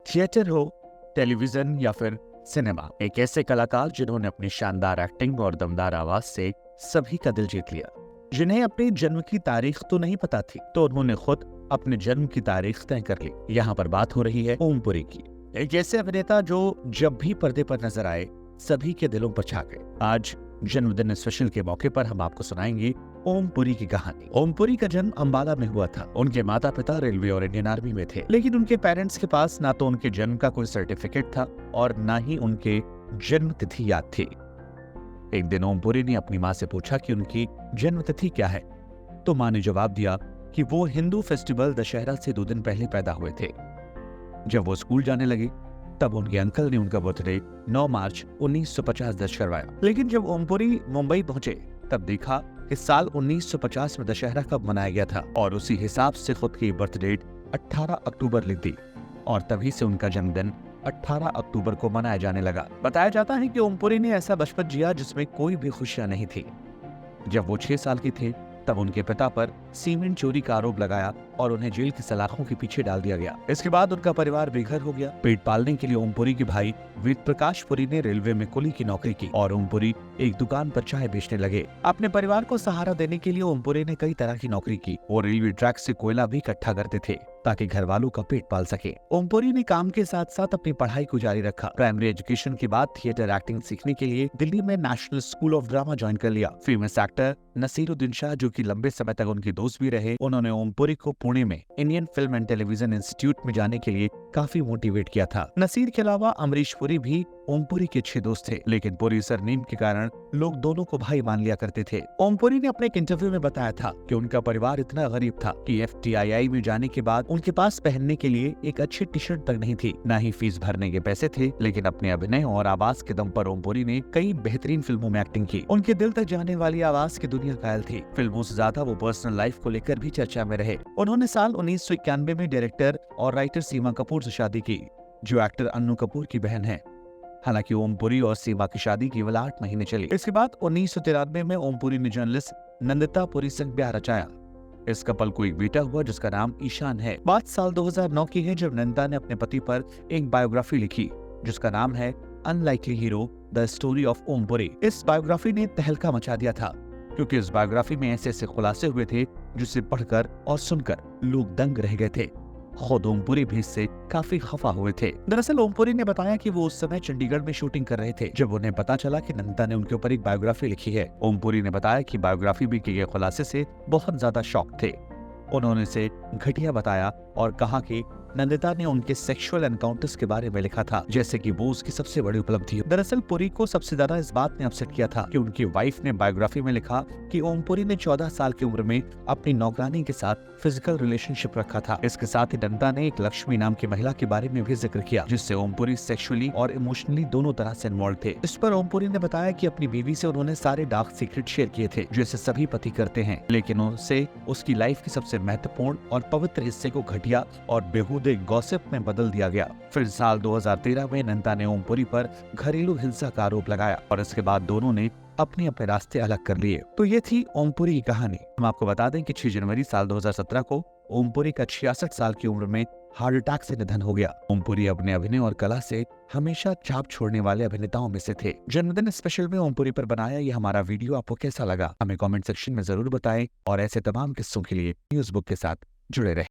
Theatre हो, television या फिर सिनेमा, एक ऐसे कलाकार जिन्होंने अपनी शानदार एक्टिंग और दमदार आवाज से सभी का दिल जीत लिया। जिन्हें अपने जन्म की तारीख तो नहीं पता थी, तो उन्होंने खुद अपने जन्म की तारीख तय कर ली। यहाँ पर बात हो रही है ओम पुरी की, एक ऐसे अभिनेता जो जब भी पर्दे पर नजर आए सभी के दिलों पर छा गए। आज जन्मदिन स्पेशल के मौके पर हम आपको सुनाएंगे ओम पुरी की कहानी। ओम पुरी का जन्म अंबाला में हुआ था। उनके माता पिता रेलवे और इंडियन आर्मी में थे, लेकिन उनके पेरेंट्स के पास ना तो उनके जन्म का कोई सर्टिफिकेट था और ना ही उनके जन्म तिथि याद थी। एक दिन ओम पुरी ने अपनी माँ से पूछा कि उनकी जन्म तिथि क्या है, तो माँ ने जवाब दिया कि वो हिंदू फेस्टिवल दशहरा से 2 दिन पहले पैदा हुए थे। जब वो स्कूल जाने लगे तब उनके अंकल ने उनका बर्थडे 9 मार्च 1950 दर्ज करवाया। लेकिन जब ओम पुरी मुंबई पहुंचे तब देखा कि साल 1950 में दशहरा कब मनाया गया था और उसी हिसाब से खुद की बर्थ डेट 18 अक्टूबर ली थी और तभी से उनका जन्मदिन 18 अक्टूबर को मनाया जाने लगा। बताया जाता है कि ओम पुरी ने ऐसा बचपन जिया जिसमें कोई भी खुशियां नहीं थी। जब वो 6 साल की थे तब उनके पिता पर सीमेंट चोरी का आरोप लगाया और उन्हें जेल की सलाखों के पीछे डाल दिया गया। इसके बाद उनका परिवार बेघर हो गया। पेट पालने के लिए ओम पुरी के भाई वेद प्रकाश पुरी ने रेलवे में कुली की नौकरी की और ओम पुरी एक दुकान पर चाय बेचने लगे। अपने परिवार को सहारा देने के लिए ओम पुरी ने कई तरह की नौकरी की। वो रेलवे ट्रैक से कोयला भी इकट्ठा करते थे ताकि घर वालों का पेट पाल सके। ओम पुरी ने काम के साथ साथ अपनी पढ़ाई को जारी रखा। प्राइमरी एजुकेशन के बाद थिएटर एक्टिंग सीखने के लिए दिल्ली में national school of drama join कर लिया। फेमस एक्टर नसीरुद्दीन शाह, जो कि लंबे समय तक उनके दोस्त भी रहे, उन्होंने ओम पुरी को पुणे में Indian film and television institute में जाने के लिए काफी मोटिवेट किया था। नसीर के अलावा अमरीश पुरी भी ओम पुरी के अच्छे दोस्त थे, लेकिन पुरी सरनेम के कारण लोग दोनों को भाई मान लिया करते थे। ओम पुरी ने अपने एक इंटरव्यू में बताया था कि उनका परिवार इतना गरीब था कि FTII में जाने के बाद उनके पास पहनने के लिए एक अच्छी टी शर्ट तक नहीं थी, न ही फीस भरने के पैसे थे। लेकिन अपने अभिनय और आवाज के दम पर ओम पुरी ने कई बेहतरीन फिल्मों में एक्टिंग की। उनके दिल तक जाने वाली आवाज की दुनिया कायल थी। फिल्मों से ज्यादा वो पर्सनल लाइफ को लेकर भी चर्चा में रहे। उन्होंने साल 1991 में डायरेक्टर और राइटर सीमा कपूर से शादी की, जो एक्टर अन्नू कपूर की बहन है। हालांकि ओम पुरी और सीमा की शादी केवल 8 महीने चली। इसके बाद 1993 में ओम पुरी ने जर्नलिस्ट नंदिता पुरी से ब्याह रचाया। इस कपल को एक बेटा हुआ जिसका नाम ईशान है। बात साल 2009 की है जब नंदिता ने अपने पति पर एक बायोग्राफी लिखी जिसका नाम है unlikely hero the story of Om Puri. इस बायोग्राफी ने तहलका मचा दिया था क्योंकि इस बायोग्राफी में ऐसे ऐसे खुलासे हुए थे जिसे पढ़कर और सुनकर लोग दंग रह गए थे। खुद ओम पुरी भी इससे काफी खफा हुए थे। दरअसल ओम पुरी ने बताया कि वो उस समय चंडीगढ़ में शूटिंग कर रहे थे जब उन्हें पता चला कि नंदिता ने उनके ऊपर एक बायोग्राफी लिखी है। ओम पुरी ने बताया कि बायोग्राफी में किए गए खुलासे से बहुत ज्यादा शॉक थे। उन्होंने इसे घटिया बताया और कहा कि नंदिता ने उनके सेक्सुअल एनकाउंटर्स के बारे में लिखा था, जैसे कि वो उसकी सबसे बड़ी उपलब्धि। दरअसल पुरी को सबसे ज्यादा इस बात ने अपसेट किया था कि उनकी वाइफ ने बायोग्राफी में लिखा कि ओम पुरी ने 14 साल की उम्र में अपनी नौकरानी के साथ फिजिकल रिलेशनशिप रखा था। इसके साथ ही नंदिता ने एक लक्ष्मी नाम की महिला के बारे में भी जिक्र किया जिससे ओम पुरी सेक्सुअली और इमोशनली दोनों तरह से इन्वॉल्व थे। इस पर ओम पुरी ने बताया कि अपनी बीवी से उन्होंने सारे डार्क सीक्रेट शेयर किए थे जैसे सभी पति करते हैं, लेकिन उसे उसकी लाइफ की सबसे महत्वपूर्ण और पवित्र हिस्से को घटिया और बेहूदे गॉसिप में बदल दिया गया। फिर साल 2013 में नंदिता ने ओम पुरी पर घरेलू हिंसा का आरोप लगाया और इसके बाद दोनों ने अपने अपने रास्ते अलग कर लिए। तो ये थी ओम पुरी की कहानी। हम आपको बता दें कि 6 जनवरी साल 2017 को ओम पुरी का 66 साल की उम्र में हार्ट अटैक से निधन हो गया। ओम पुरी अपने अभिनय और कला से हमेशा छाप छोड़ने वाले अभिनेताओं में से थे। जन्मदिन स्पेशल में ओम पुरी पर बनाया ये हमारा वीडियो आपको कैसा लगा, हमें कमेंट सेक्शन में जरूर बताएं और ऐसे तमाम किस्सों के लिए न्यूज़ बुक के साथ जुड़े रहें।